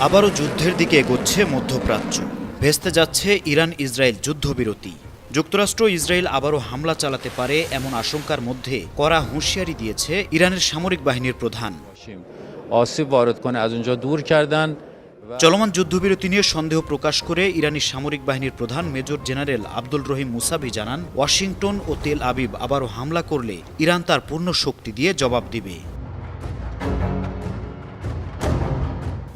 আবারও যুদ্ধের দিকে এগোচ্ছে মধ্যপ্রাচ্য। ভেস্তে যাচ্ছে ইরান ইসরায়েল যুদ্ধবিরতি। যুক্তরাষ্ট্র ইসরায়েল আবারও হামলা চালাতে পারে এমন আশঙ্কার মধ্যে কড়া হুঁশিয়ারি দিয়েছে ইরানের সামরিক বাহিনীর প্রধান। চলমান যুদ্ধবিরতি নিয়ে সন্দেহ প্রকাশ করে ইরানি সামরিক বাহিনীর প্রধান মেজর জেনারেল আব্দুল রহিম মুসাভি জানান, ওয়াশিংটন ও তেল আবিব আবারও হামলা করলে ইরান তার পূর্ণ শক্তি দিয়ে জবাব দিবে।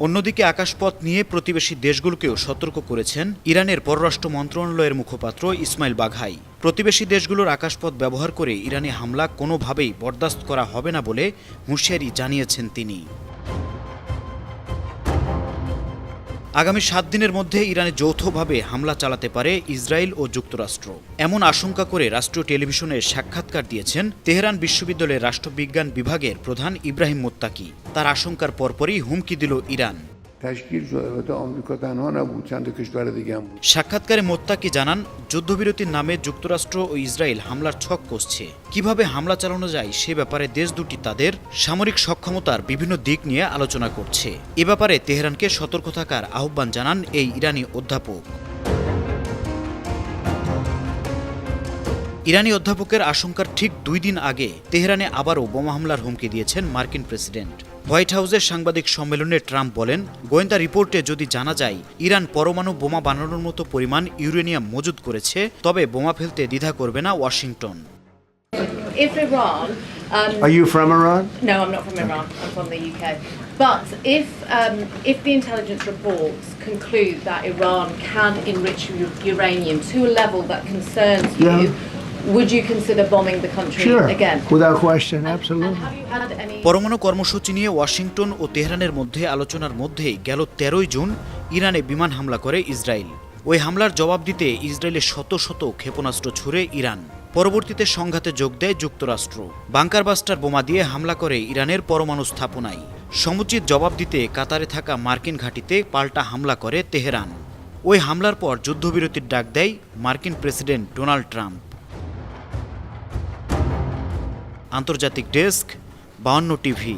অন্যদিকে আকাশপথ নিয়ে প্রতিবেশী দেশগুলোকেও সতর্ক করেছেন ইরানের পররাষ্ট্র মন্ত্রণালয়ের মুখপাত্র ইসমাইল বাঘাই। প্রতিবেশী দেশগুলোর আকাশপথ ব্যবহার করে ইরানি হামলা কোনোভাবেই বরদাস্ত করা হবে না বলে হুঁশিয়ারি জানিয়েছেন তিনি। আগামী 7 দিনের মধ্যে ইরানে যৌথভাবে হামলা চালাতে পারে ইসরায়েল ও যুক্তরাষ্ট্র, এমন আশঙ্কা করে রাষ্ট্রীয় টেলিভিশনে সাক্ষাৎকার দিয়েছেন তেহরান বিশ্ববিদ্যালয়ের রাষ্ট্রবিজ্ঞান বিভাগের প্রধান ইব্রাহিম মোত্তাকি। তার আশঙ্কার পরপরই হুমকি দিল ইরান। সাক্ষাৎকারে মোত্তাকি জানান, যুদ্ধবিরতির নামে যুক্তরাষ্ট্র ও ইসরায়েল হামলার ছক কষছে। কিভাবে হামলা চালানো যায় সে ব্যাপারে দেশ দুটি তাদের সামরিক সক্ষমতার বিভিন্ন দিক নিয়ে আলোচনা করছে। এ ব্যাপারে তেহরানকে সতর্ক থাকার আহ্বান জানান এই ইরানি অধ্যাপক। ইরানি অধ্যাপকের আশঙ্কার ঠিক 2 দিন আগে তেহরানে আবারও বোমা হামলার হুমকি দিয়েছেন মার্কিন প্রেসিডেন্ট। হোয়াইট হাউসের সাংবাদিক সম্মেলনে ট্রাম্প বলেন, গোয়েন্দা রিপোর্টে যদি জানা যায় ইরান পরমাণু বোমা বানানোর মতো পরিমাণ ইউরেনিয়াম মজুদ করেছে, তবে বোমা ফেলতে দ্বিধা করবে না Washington. Are you from Iran? No, I'm not from Iran. I'm from the UK. But if the intelligence reports conclude that Iran can enrich uranium to a level that concerns you, would you consider bombing the country again? Without question, absolutely. Have you had any? পরমাণু কর্মসূচি নিয়ে Washington ও তেহরানের মধ্যে আলোচনার মধ্যেই গেল 13 June ইরানে বিমান হামলা করে ইসরায়েল। ওই হামলার জবাব দিতে ইসরায়েলের শত শত ক্ষেপণাস্ত্র ছুড়ে ইরান। পরবর্তীতে সংঘাতে যোগ দেয় যুক্তরাষ্ট্র। বাংকার বাস্টার বোমা দিয়ে হামলা করে ইরানের পরমাণু স্থাপনায়। সমুচিত জবাব দিতে কাতারে থাকা মার্কিন ঘাঁটিতে পাল্টা হামলা করে তেহরান। ওই হামলার পর যুদ্ধবিরতির ডাক দেয় মার্কিন প্রেসিডেন্ট ডোনাল্ড ট্রাম্প। আন্তর্জাতিক ডেস্ক, 52 টিভি।